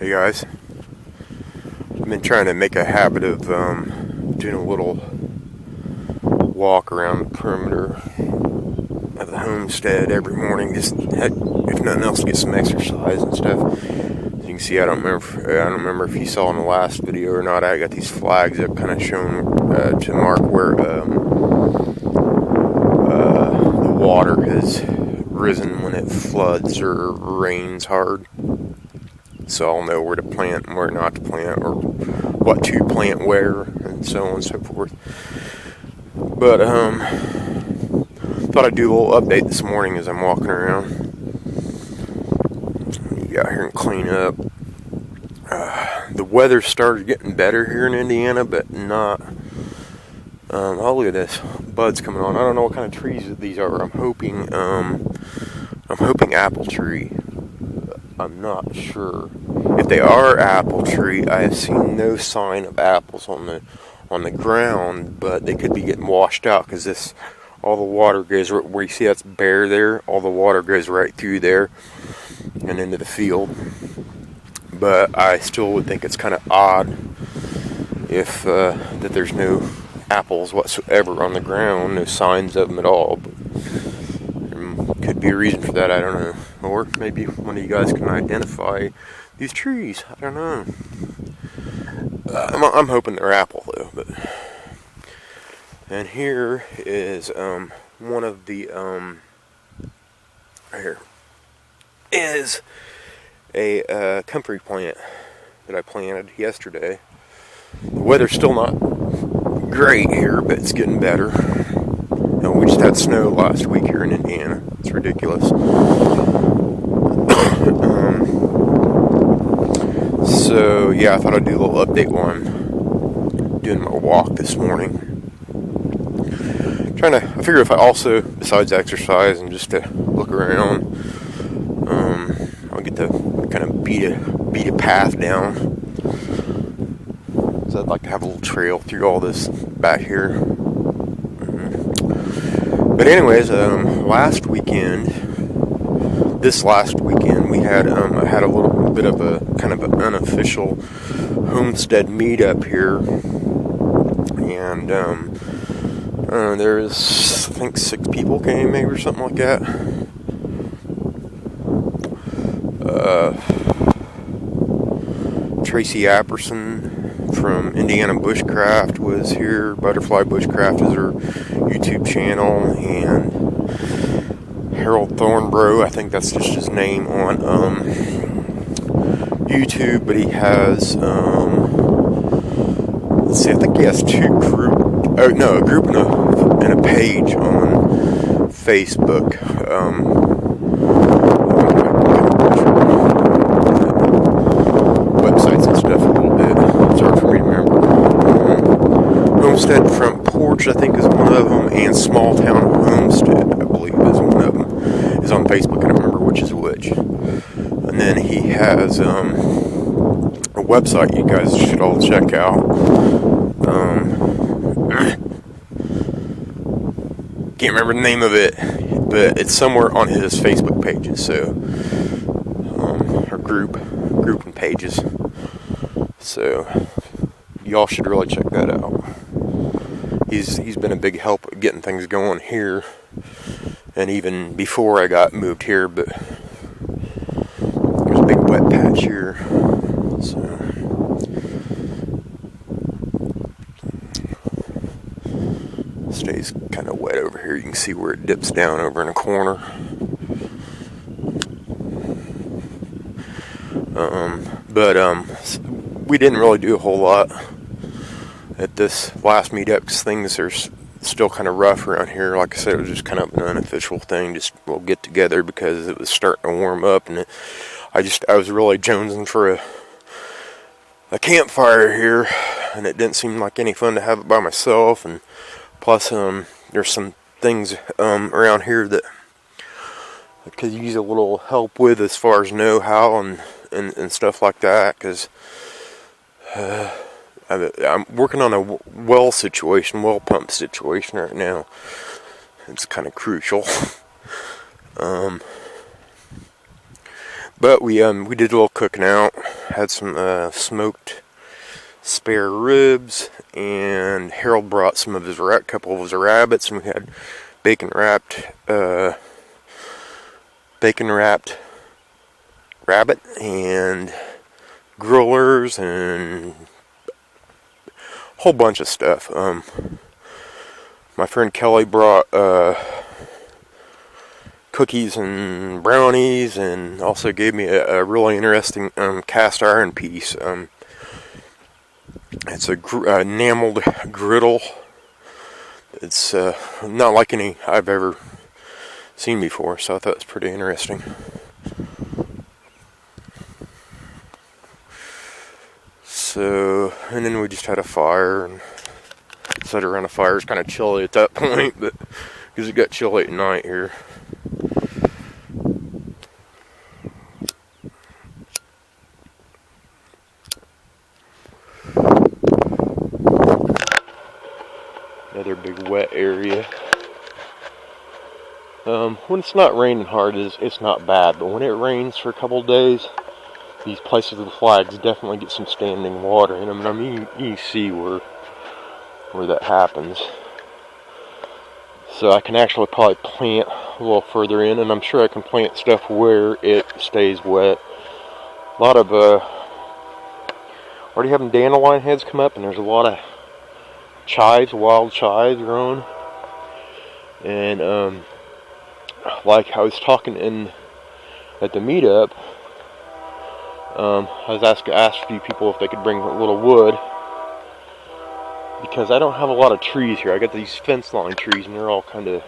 Hey guys, I've been trying to make a habit of doing a little walk around the perimeter of the homestead every morning, just if nothing else, to get some exercise and stuff. As you can see, I don't remember if you saw in the last video or not. I got these flags up, kind of showing to mark where the water has risen when it floods or rains hard. So I'll know where to plant and where not to plant, or what to plant where, and so on and so forth. But thought I'd do a little update this morning as I'm walking around. Get out here and clean up. The weather started getting better here in Indiana, but not. Oh, look at this, buds coming on. I don't know what kind of trees these are. I'm hoping apple tree. I'm not sure. If they are apple tree, I have seen no sign of apples on the ground, but they could be getting washed out because all the water goes where you see that's bare there. All the water goes right through there and into the field. But I still would think it's kind of odd if that there's no apples whatsoever on the ground, no signs of them at all. But there could be a reason for that. I don't know. Or maybe one of you guys can identify these trees. I don't know. I'm hoping they're apple though. And here is one of the right here is a comfrey plant that I planted yesterday. The weather's still not great here, but it's getting better. We just had snow last week here in Indiana. It's ridiculous. So yeah, I thought I'd do a little update while I'm doing my walk this morning. I figure if I also, besides exercise and just to look around, I'll get to kind of beat a path down. So I'd like to have a little trail through all this back here. But anyways, this last weekend we had I had a little bit of a kind of an unofficial Homestead meetup here, and there's, I think, 6 people came, maybe, or something like that. Tracy Apperson from Indiana Bushcraft was here. Butterfly Bushcraft is her YouTube channel, and Harold Thornbrough, I think that's just his name on YouTube, but he has let's see, I think he has a group and a page on Facebook. Websites and stuff a little bit. It's hard for me to remember. Homestead Front Porch, I think, is one of them, and Small Town Homestead, I believe, is one of them. Is on Facebook. I don't remember which is which. And then he has a website you guys should all check out. Can't remember the name of it, but it's somewhere on his Facebook pages. So, or group and pages. So, y'all should really check that out. He's been a big help at getting things going here, and even before I got moved here. But there's a big wet patch here, so stays kind of wet over here. You can see where it dips down over in a corner. But we didn't really do a whole lot at this last meetup because things are still kind of rough around here. Like I said, it was just kind of an unofficial thing. Just we'll get together because it was starting to warm up, and I was really jonesing for a campfire here, and it didn't seem like any fun to have it by myself. And plus, there's some things around here that I could use a little help with as far as know-how and stuff like that, because I'm working on a well pump situation right now. It's kind of crucial. But we did a little cooking out. had some smoked spare ribs, and Harold brought some of his couple of his rabbits, and we had bacon wrapped rabbit and grillers and a whole bunch of stuff. My friend Kelly brought cookies and brownies, and also gave me a really interesting cast iron piece. It's a enameled griddle. It's not like any I've ever seen before, so I thought it was pretty interesting. So, and then we just had a fire and sat around a fire. It was kind of chilly at that point, but because it got chilly at night here. Another big wet area. When it's not raining hard, it's not bad, but when it rains for a couple of days, these places with flags definitely get some standing water in them. And I mean, you see where that happens. So I can actually probably plant a little further in, and I'm sure I can plant stuff where it stays wet. A lot of already having dandelion heads come up, and there's a lot of chives, wild chives growing. And like I was talking at the meetup, I was asked a few people if they could bring a little wood, because I don't have a lot of trees here. I got these fence line trees, and they're all kind of,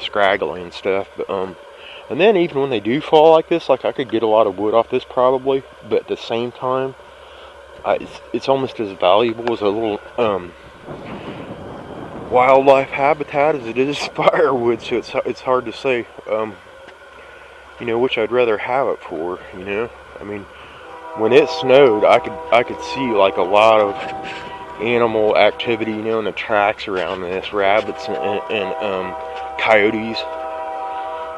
scraggly and stuff. But and then even when they do fall like this, like I could get a lot of wood off this probably, but at the same time, it's almost as valuable as a little wildlife habitat as it is firewood. So it's hard to say, which I'd rather have it for. I mean, when it snowed, I could see like a lot of animal activity, in the tracks around this, rabbits and coyotes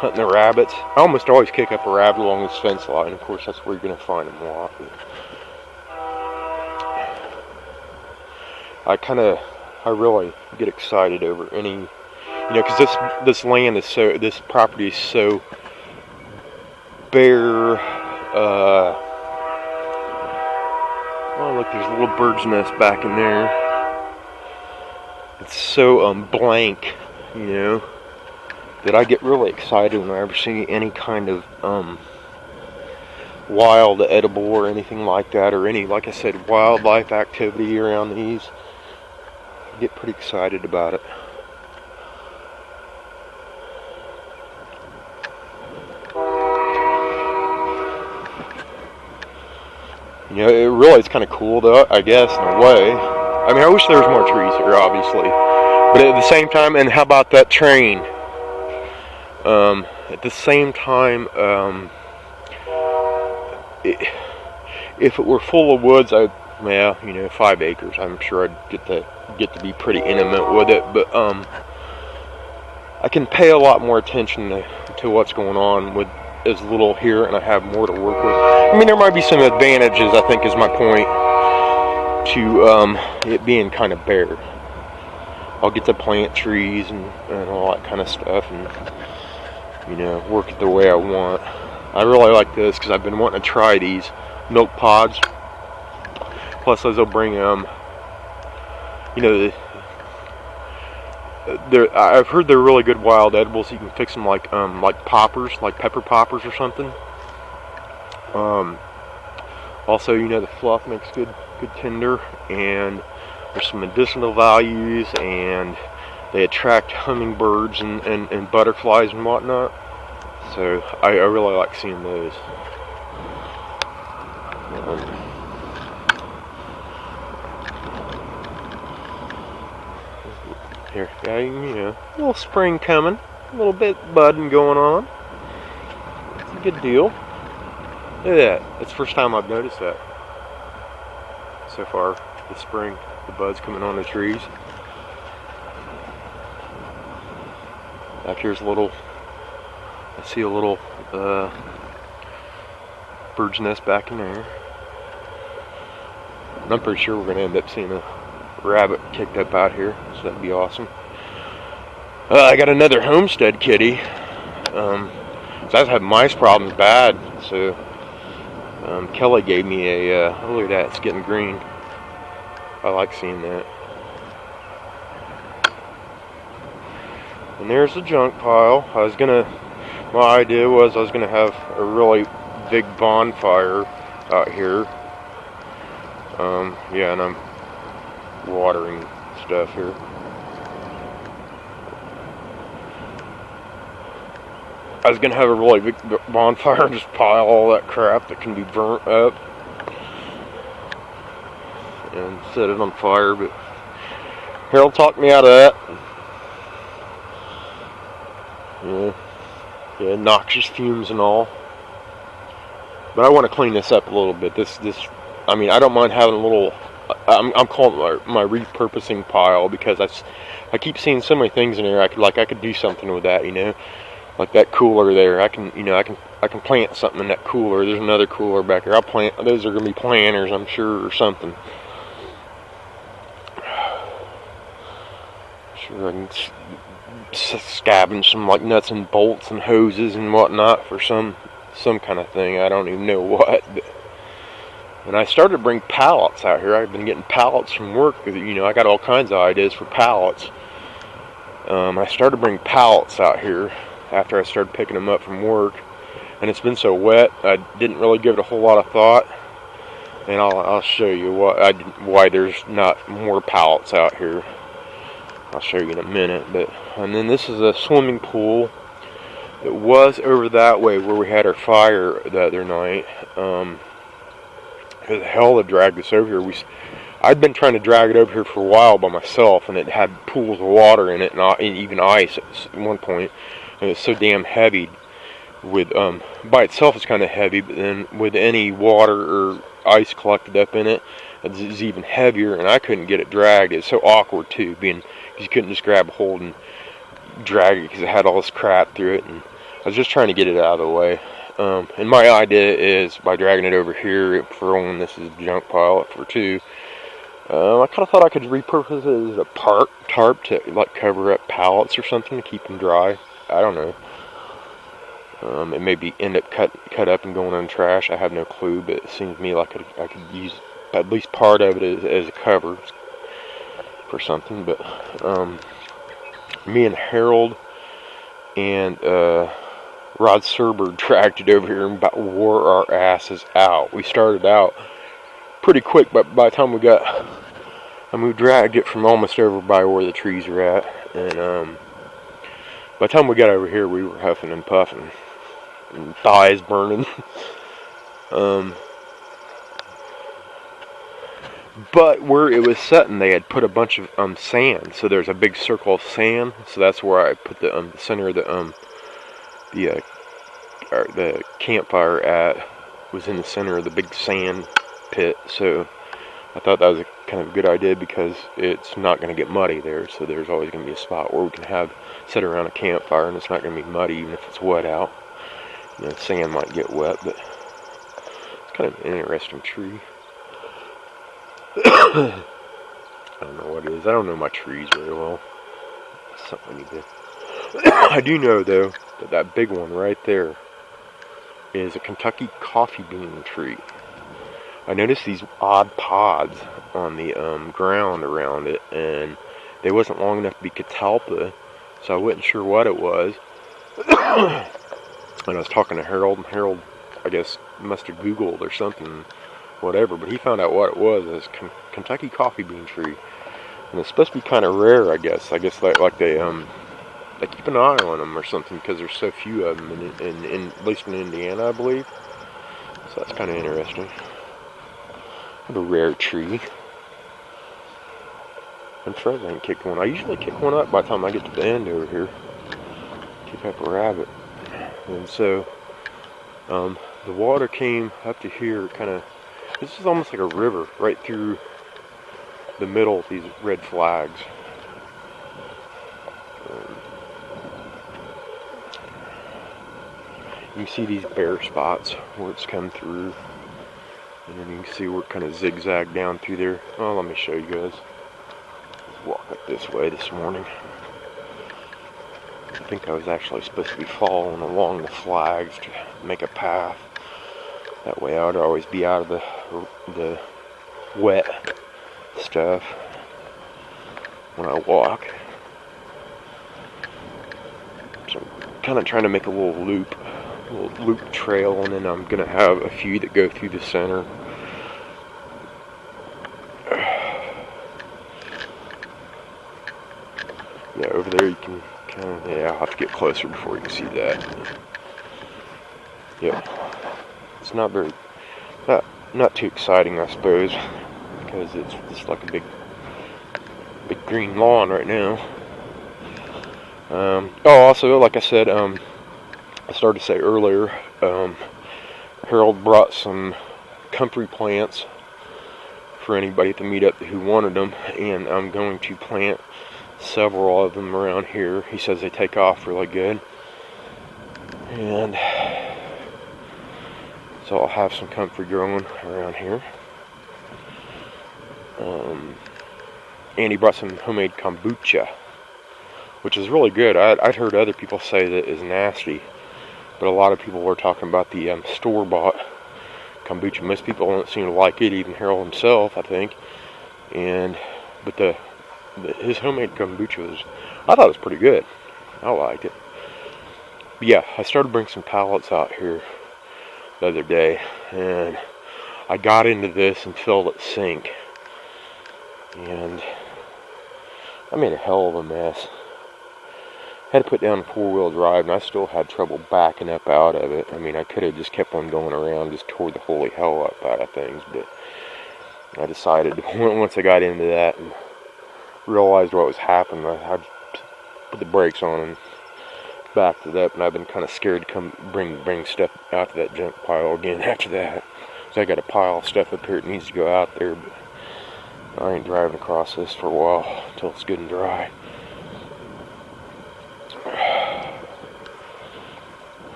hunting the rabbits. I almost always kick up a rabbit along this fence line. Of course, that's where you're going to find them a lot. I really get excited over any, because this land is this property is so bare. Oh, look, there's a little bird's nest back in there. It's so blank, that I get really excited when I ever see any kind of wild edible or anything like that, or any, like I said, wildlife activity around these. I get pretty excited about it. It really is kind of cool, though, I guess, in a way. I mean, I wish there was more trees here, obviously. But at the same time, and how about that train? At the same time, if it were full of woods, 5 acres, I'm sure I'd get to be pretty intimate with it. But I can pay a lot more attention to what's going on with as little here, and I have more to work with. I mean, there might be some advantages, I think is my point, to it being kind of bare. I'll get to plant trees and all that kind of stuff, and work it the way I want. I really like this because I've been wanting to try these milk pods. Plus, those will bring I've heard they're really good wild edibles. You can fix them like poppers, like pepper poppers or something. Also, the fluff makes good tinder, and there's some medicinal values, and they attract hummingbirds and butterflies and whatnot. So I really like seeing those. Here, a little spring coming, a little bit budding going on. It's a good deal. Look at that. It's the first time I've noticed that so far this spring. The buds coming on the trees. Back here's I see a little bird's nest back in there. And I'm pretty sure we're going to end up seeing a rabbit kicked up out here, so that'd be awesome. I got another Homestead kitty. So I've had mice problems bad, so Kelly gave me a, oh, look at that, it's getting green. I like seeing that. And there's the junk pile. My idea was I was gonna have a really big bonfire out here. Yeah, and I'm watering stuff here. I was gonna have a really big bonfire and just pile all that crap that can be burnt up and set it on fire, but Harold talked me out of that. Yeah, noxious fumes and all. But I want to clean this up a little bit. I mean, I don't mind having a little. I'm calling it my repurposing pile, because I keep seeing so many things in there. I could do something with that, like that cooler there. I can plant something in that cooler. There's another cooler back there. I'll plant. Those are gonna be planters, I'm sure, or something. Sure, I can scavenge some like nuts and bolts and hoses and whatnot for some kind of thing. I don't even know what. And I started to bring pallets out here. I've been getting pallets from work. I got all kinds of ideas for pallets. I started to bring pallets out here after I started picking them up from work, and it's been so wet I didn't really give it a whole lot of thought. And I'll show you why there's not more pallets out here. I'll show you in a minute. And then this is a swimming pool. It was over that way where we had our fire the other night. The hell to drag this over here. I'd been trying to drag it over here for a while by myself, and it had pools of water in it, and even ice at one point. And it's so damn heavy. By itself it's kind of heavy, but then with any water or ice collected up in it, it's even heavier, and I couldn't get it dragged. It's so awkward too, because you couldn't just grab a hold and drag it because it had all this crap through it, and I was just trying to get it out of the way. And my idea is, by dragging it over here, for one, this is a junk pile, for two, I kind of thought I could repurpose it as a tarp to like cover up pallets or something to keep them dry. I don't know. It may end up cut up and going in trash. I have no clue, but it seems to me like I could use at least part of it as a cover for something. But me and Harold and Rod Serber dragged it over here and about wore our asses out. We started out pretty quick, but by the time we dragged it from almost over by where the trees are at, and by the time we got over here, we were huffing and puffing, and thighs burning. But where it was sitting, they had put a bunch of sand. So there's a big circle of sand. So that's where I put the center of the campfire at. Was in the center of the big sand pit. So I thought that was a kind of a good idea, because it's not going to get muddy there. So there's always going to be a spot where we can sit around a campfire, and it's not going to be muddy even if it's wet out. Sand might get wet, but it's kind of an interesting tree. I don't know what it is. I don't know my trees very well. That's something I need to. I do know, though, that big one right there is a Kentucky coffee bean tree. I noticed these odd pods on the ground around it, and they wasn't long enough to be catalpa, so I wasn't sure what it was. And I was talking to Harold, and Harold, I guess, must have Googled or something, whatever, but he found out what it was. It's Kentucky coffee bean tree, and it's supposed to be kind of rare, I guess. I guess like they keep an eye on them or something, because there's so few of them in at least in Indiana, I believe. So that's kind of interesting. A rare tree. I'm surprised I ain't kicked one. I usually kick one up by the time I get to the end over here. Kick up a rabbit. And so the water came up to here, this is almost like a river right through the middle of these red flags. You can see these bare spots where it's come through. And then you can see where it kind of zigzagged down through there. Oh, let me show you guys. Let's walk up this way this morning. I think I was actually supposed to be following along the flags to make a path. That way I would always be out of the wet stuff when I walk. So I'm kind of trying to make a little loop trail, and then I'm going to have a few that go through the center. Yeah, over there you can kind of, yeah, I'll have to get closer before you can see that. Yeah, it's not very, not too exciting, I suppose, because it's just like a big green lawn right now. Oh, also, like I said, I started to say earlier, Harold brought some comfrey plants for anybody at the meetup who wanted them, and I'm going to plant several of them around here. He says they take off really good, and so I'll have some comfrey growing around here. And he brought some homemade kombucha, which is really good. I'd heard other people say that it's nasty, but a lot of people were talking about the store-bought kombucha. Most people don't seem to like it, even Harold himself, I think. But his homemade kombucha I thought it was pretty good. I liked it. But yeah, I started to bring some pallets out here the other day, and I got into this and filled its sink, and I made a hell of a mess. Had to put down 4-wheel drive, and I still had trouble backing up out of it. I mean, I could have just kept on going around, just tore the holy hell up out of things, but I decided once I got into that and realized what was happening, I put the brakes on and backed it up, and I've been kind of scared to come bring stuff out to that junk pile again after that. So I got a pile of stuff up here that needs to go out there, but I ain't driving across this for a while until it's good and dry.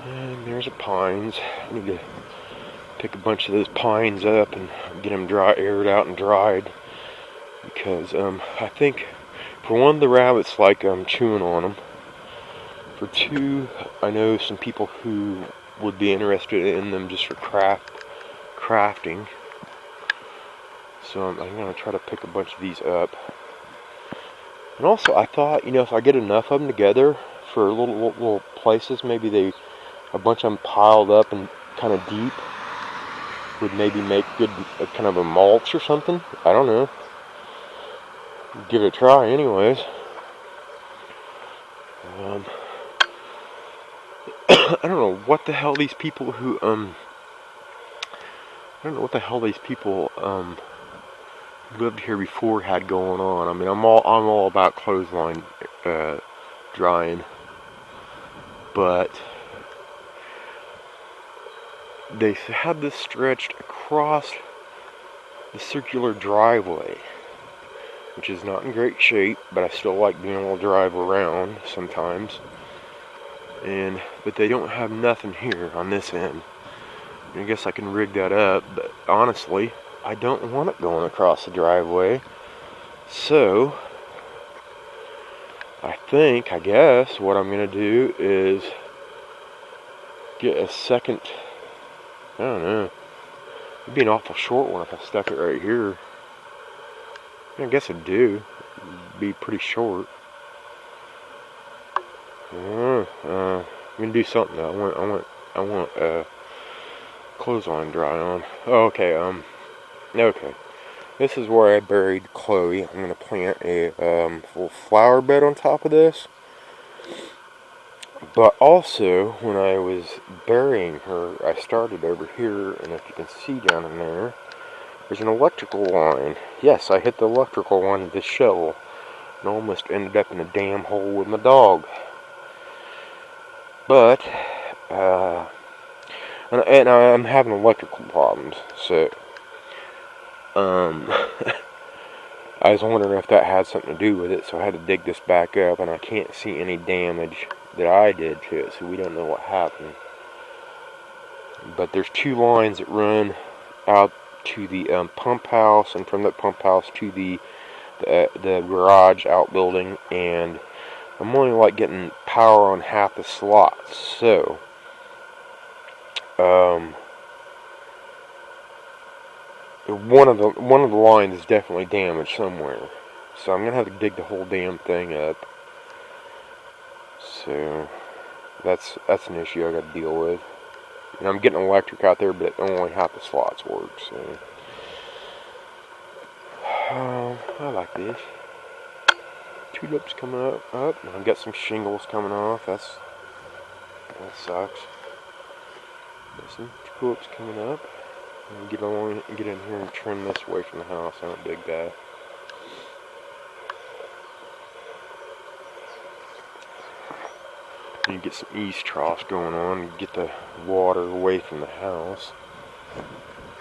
And there's the pines. I need to pick a bunch of those pines up and get them aired out and dried, because I think for one, the rabbits like chewing on them. For two, I know some people who would be interested in them just for crafting. So I'm going to try to pick a bunch of these up. And also, I thought, if I get enough of them together for little places, maybe a bunch of them piled up and kind of deep would maybe make good kind of a mulch or something. I don't know. Give it a try, anyways. I don't know what the hell these people who lived here before had going on. I mean, I'm all about clothesline drying, but they had this stretched across the circular driveway, which is not in great shape, but I still like being able to drive around sometimes. But they don't have nothing here on this end. I guess I can rig that up, but honestly, I don't want it going across the driveway. So, I guess what I'm going to do is get a second, I don't know, it'd be an awful short one if I stuck it right here. I guess it'd do. It'd be pretty short. I'm gonna do something though. I want clothesline dry on. Oh, okay. Okay. This is where I buried Chloe. I'm gonna plant a little flower bed on top of this. But also, when I was burying her, I started over here, and if you can see down in there's an electrical line. Yes, I hit the electrical line with this shovel, and almost ended up in a damn hole with my dog. But, and I'm having electrical problems, so, I was wondering if that had something to do with it, so I had to dig this back up, and I can't see any damage that I did to it, so we don't know what happened. But there's two lines that run out to the pump house, and from that pump house to the garage outbuilding, and I'm only like getting power on half the slots, so one of the lines is definitely damaged somewhere. So I'm gonna have to dig the whole damn thing up. So that's an issue I got to deal with. And I'm getting electric out there, but only half the slots work. So I like this. Tulips coming up. I've got some shingles coming off. That sucks. Got some tulips coming up. And get in here and trim this away from the house. I don't dig that. You get some eaves troughs going on and get the water away from the house. I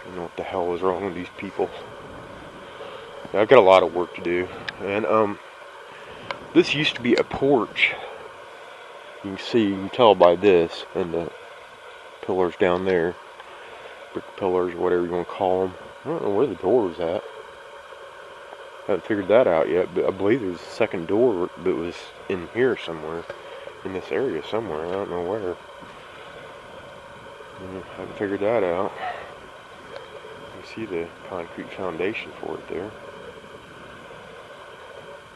don't know what the hell is wrong with these people. Yeah, I've got a lot of work to do. And this used to be a porch. You can tell by this and the pillars down there. Brick pillars, whatever you want to call them. I don't know where the door was at. I haven't figured that out yet, but I believe there's a second door that was in here somewhere. In this area somewhere, I don't know where. I haven't figured that out. You see the concrete foundation for it there.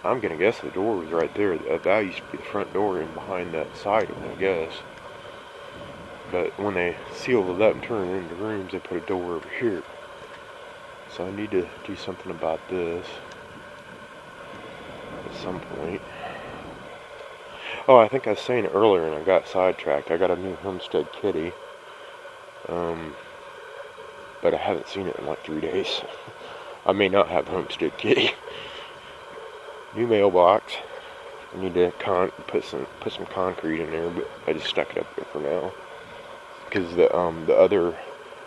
I'm gonna guess the door was right there. That used to be the front door and behind that siding, I guess. But when they sealed it up and turned it into rooms, they put a door over here. So I need to do something about this at some point. Oh, I think I was saying it earlier and I got sidetracked. I got a new Homestead kitty. But I haven't seen it in like 3 days. I may not have Homestead kitty. New mailbox. I need to put some concrete in there, but I just stuck it up there for now. Because the other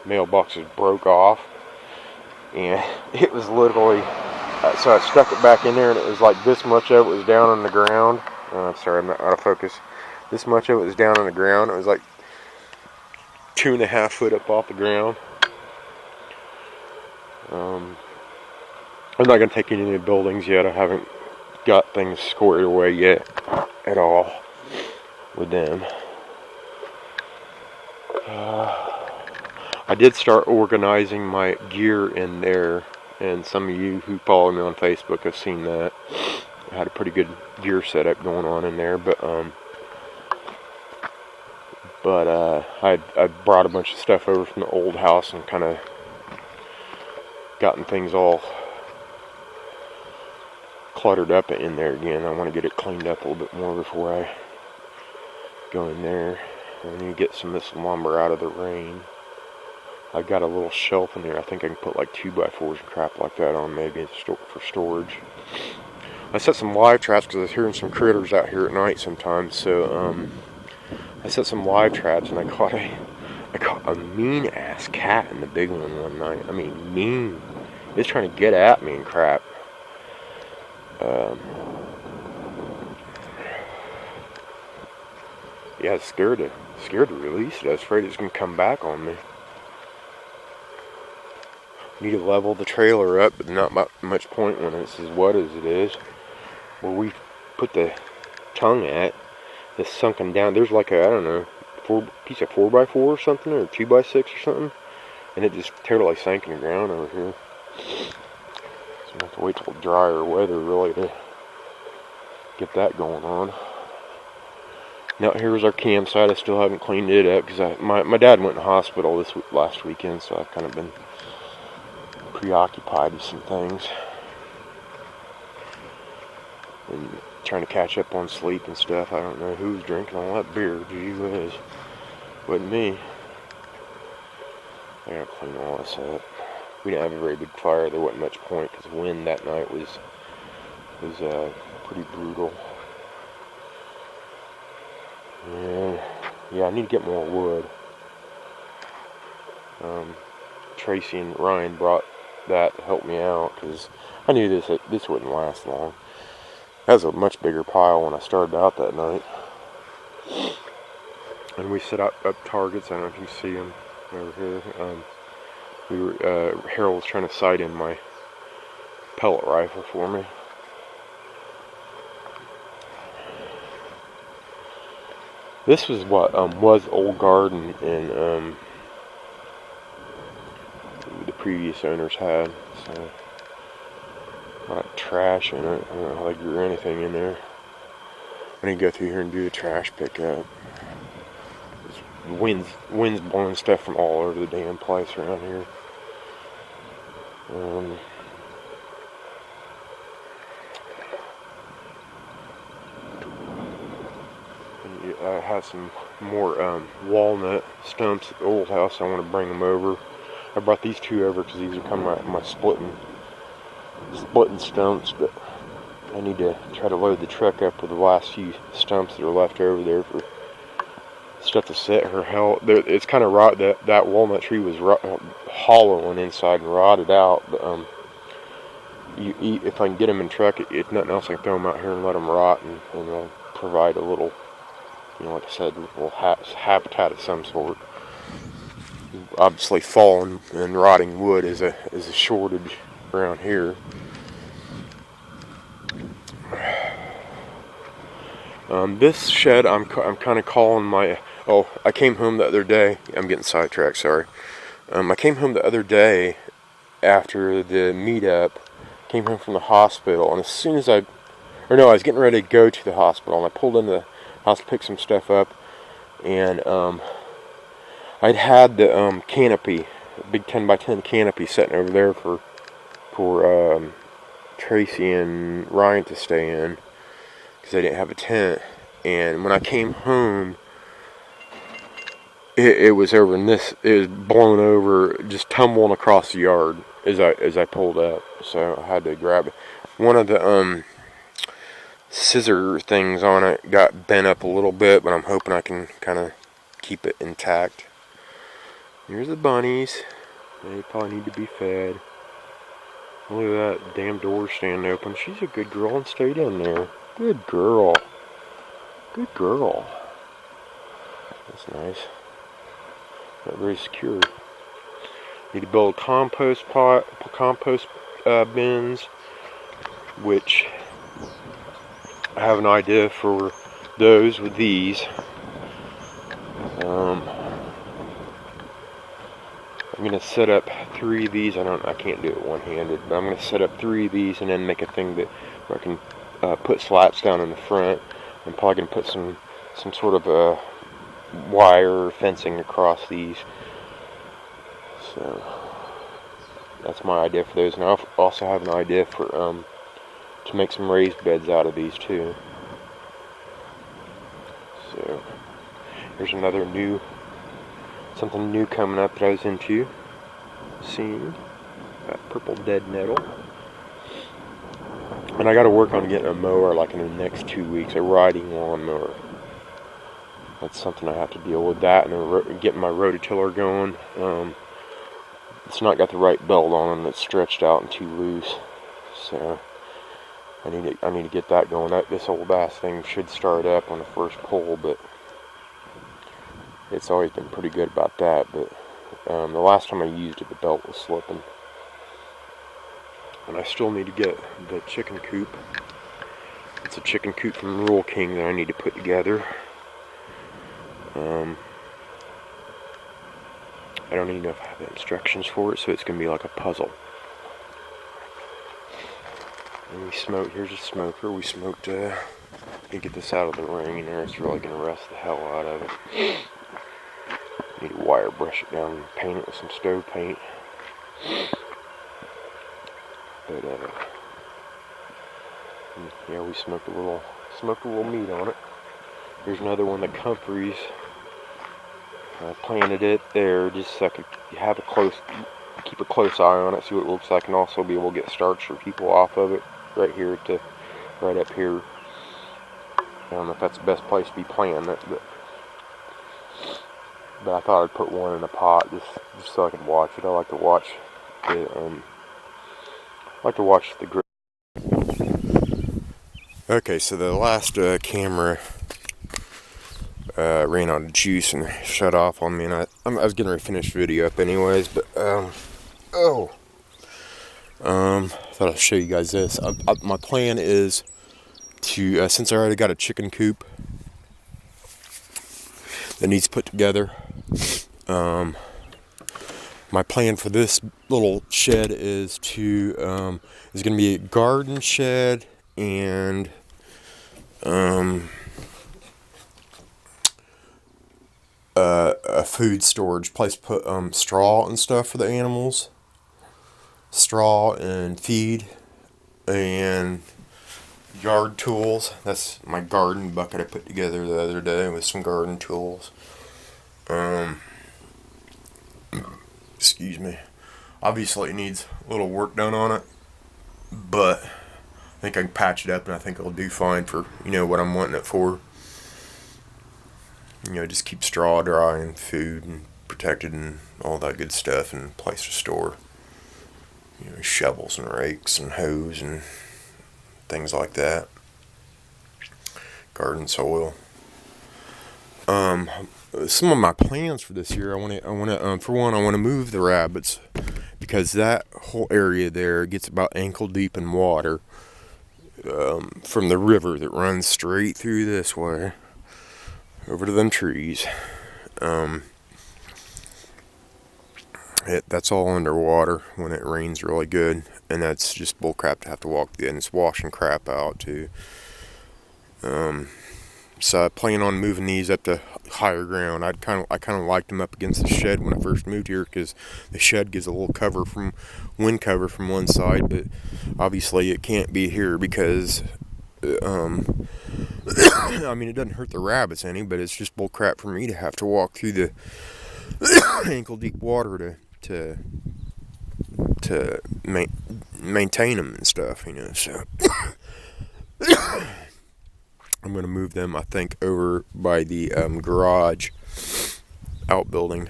mailboxes broke off. And it was literally... so I stuck it back in there and it was like this much of it was down on the ground. I'm sorry, I'm not out of focus. This much of it was down on the ground. It was like 2.5 foot up off the ground. I'm not going to take any of the buildings yet. I haven't got things squared away yet at all with them. I did start organizing my gear in there, and some of you who follow me on Facebook have seen that. I had a pretty good gear setup going on in there, but I brought a bunch of stuff over from the old house and kind of gotten things all cluttered up in there again. I want to get it cleaned up a little bit more before I go in there. I need to get some of this lumber out of the rain. I've got a little shelf in there. I think I can put like 2x4s and crap like that on, maybe for storage. I set some live traps because I was hearing some critters out here at night sometimes. So I set some live traps and I caught a mean ass cat in the big one night. I mean, mean. It's trying to get at me and crap. Yeah, I was scared to release it. I was afraid it was going to come back on me. Need to level the trailer up, but not much point when it's as wet as it is. Where we put the tongue at, it's sunken down. There's like a, I don't know, piece of 4x4 or something, or 2x6 or something, and it just totally sank in the ground over here. So I have to wait till drier weather really to get that going on. Now here's our campsite. I still haven't cleaned it up because my dad went in the hospital last weekend, so I've kind of been preoccupied with some things and trying to catch up on sleep and stuff. I don't know who's drinking all that beer. Gee whiz. Wasn't me. I gotta clean all this up. We didn't have a very big fire. There wasn't much point because the wind that night was pretty brutal. Yeah, I need to get more wood. Tracy and Ryan brought that to help me out because I knew this wouldn't last long. That was a much bigger pile when I started out that night. And we set up targets. I don't know if you can see them. over here. Harold was trying to sight in my pellet rifle for me. This was what was old garden in the previous owners had. So not trash in it. I don't know how they grew anything in there. I need to go through here and do the trash pickup. Wind's blowing stuff from all over the damn place around here. I have some more walnut stumps at the old house. I want to bring them over. I brought these two over because these are kind of my splitting stumps, but I need to try to load the truck up with the last few stumps that are left over there for stuff to set her hell. It's kind of rot. That walnut tree was hollow on the inside and rotted out. But if I can get them in the truck, if nothing else, I can throw them out here and let them rot, and they'll provide a little, like I said, a little habitat of some sort. Obviously, fallen and rotting wood is a shortage around here. This shed, I'm kind of calling my. Oh, I came home the other day. I'm getting sidetracked. Sorry. I came home the other day after the meetup. Came home from the hospital, and as soon as I was getting ready to go to the hospital, and I pulled into the house to pick some stuff up, and I'd had the canopy, a big 10x10 canopy, sitting over there for Tracy and Ryan to stay in, because they didn't have a tent. And when I came home, it was over in this. It was blown over, just tumbling across the yard as I pulled up. So I had to grab it. One of the scissor things on it got bent up a little bit, but I'm hoping I can kind of keep it intact. Here's the bunnies. They probably need to be fed. Look at that damn door standing open. She's a good girl and stayed in there. Good girl. Good girl. That's nice. Not very secure. Need to build compost bins, which I have an idea for those with these. I'm gonna set up 3 of these. I can't do it one-handed, but I'm gonna set up 3 of these and then make a thing where I can put slats down in the front. I'm probably gonna put some sort of a wire fencing across these. So that's my idea for those, and I also have an idea for to make some raised beds out of these too. So here's another something new coming up that I was into seeing. That purple dead nettle. And I got to work on getting a mower like in the next 2 weeks, a riding lawn mower. That's something I have to deal with, that and getting my rototiller going. It's not got the right belt on and it's stretched out and too loose. So I need to get that going. This old ass thing should start up on the first pull, but it's always been pretty good about that. But the last time I used it, the belt was slipping. And I still need to get the chicken coop. It's a chicken coop from Rural King that I need to put together. I don't even know if I have the instructions for it, so it's going to be like a puzzle. And we smoked, here's a smoker. We smoked, get this out of the ring in there. It's really going to rust the hell out of it. Need to wire brush it down and paint it with some stove paint. But yeah, we smoked a little meat on it. Here's another one that Comfrey's. I planted it there just so I could keep a close eye on it, see what it looks like, and also be able to get starts for people off of it right up here. I don't know if that's the best place to be planting it, but I thought I'd put one in a pot just so I could watch it. I like to watch the growth. Okay, so the last camera ran out of juice and shut off on me, and I was getting ready to finish the video up anyways, but thought I'd show you guys this. My plan is to, since I already got a chicken coop that needs put together, my plan for this little shed is to is going to be a garden shed and a food storage place to put straw and stuff for the animals, straw and feed, and yard tools. That's my garden bucket I put together the other day with some garden tools. Excuse me. Obviously it needs a little work done on it, but I think I can patch it up, and I think it'll do fine for, you know, what I'm wanting it for. You know, just keep straw dry and food and protected and all that good stuff, and place to store, you know, shovels and rakes and hose and things like that. Garden soil. Some of my plans for this year, I want to for one, I want to move the rabbits, because that whole area there gets about ankle deep in water from the river that runs straight through this way over to them trees. That's all underwater when it rains really good, and that's just bullcrap to have to walk through, and it's washing crap out too. So I plan on moving these up to higher ground. I kind of liked them up against the shed when I first moved here, because the shed gives a little cover from wind cover from one side, but obviously it can't be here because I mean, it doesn't hurt the rabbits any, but it's just bull crap for me to have to walk through the ankle deep water to maintain them and stuff, you know. So I'm going to move them, I think, over by the garage outbuilding,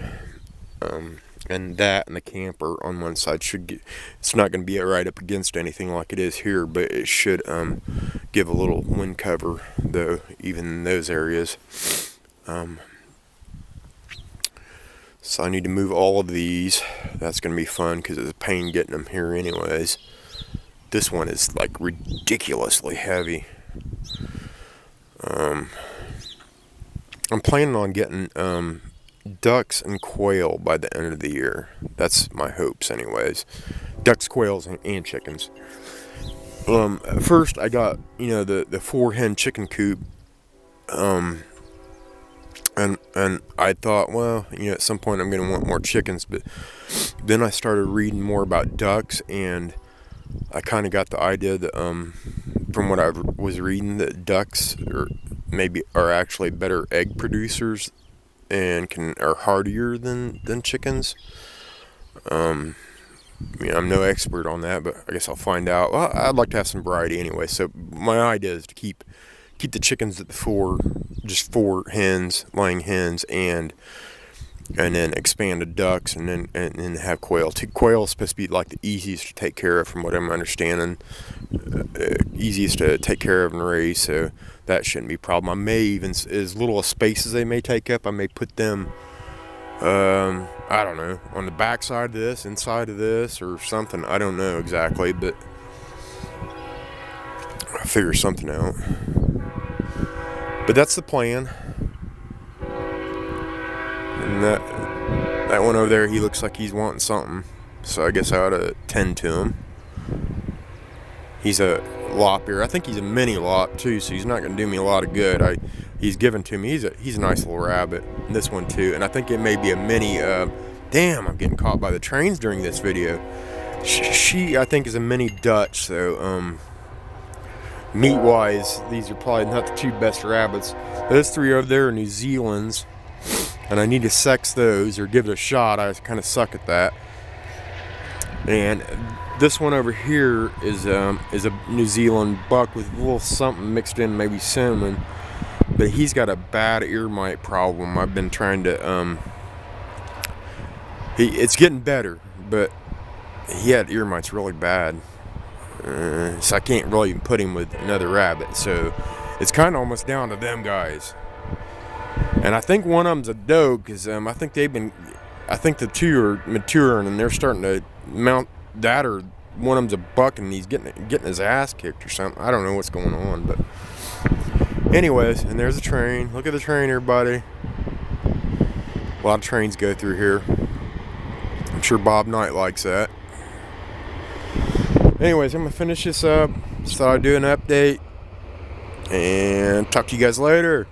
and that and the camper on one side should get, it's not going to be right up against anything like it is here, but it should give a little wind cover, though, even in those areas. So I need to move all of these. That's going to be fun, because it's a pain getting them here anyways. This one is like ridiculously heavy. I'm planning on getting ducks and quail by the end of the year. That's my hopes anyways. Ducks, quails, and chickens. First I got, you know, the 4-hen chicken coop. And I thought, well, you know, at some point I'm going to want more chickens, but then I started reading more about ducks, and I kind of got the idea that from what I was reading, that ducks are actually better egg producers and are hardier than chickens. You know, I'm no expert on that, but I guess I'll find out. Well, I'd like to have some variety anyway, so my idea is to keep the chickens at the 4 hens, laying hens, and then expand to ducks, and then have quail. Quail is supposed to be like the easiest to take care of, from what I'm understanding. Easiest to take care of and raise, so that shouldn't be a problem. I may even, as little a space as they may take up, I may put them, I don't know, on the back side of this, inside of this, or something. I don't know exactly, but I'll figure something out. But that's the plan. And that one over there, he looks like he's wanting something, so I guess I ought to tend to him. He's a lop here. I think he's a mini lop too, so he's not going to do me a lot of good. He's given to me. He's a nice little rabbit. And this one too, and I think it may be a mini. Damn, I'm getting caught by the trains during this video. She I think is a mini Dutch. So meat wise, these are probably not the 2 best rabbits. Those 3 over there are New Zealand's, and I need to sex those or give it a shot. I kind of suck at that. And this one over here is a New Zealand buck with a little something mixed in, maybe cinnamon, but he's got a bad ear mite problem. I've been trying to it's getting better, but he had ear mites really bad, so I can't really even put him with another rabbit, so it's kind of almost down to them guys. And I think one of them's a doe, because I think the two are maturing and they're starting to mount that, or one of them's a buck and he's getting his ass kicked or something. I don't know what's going on, but anyways, and there's a train. Look at the train, everybody. A lot of trains go through here. I'm sure Bob Knight likes that. Anyways, I'm gonna finish this up. Just thought I'd do an update and talk to you guys later.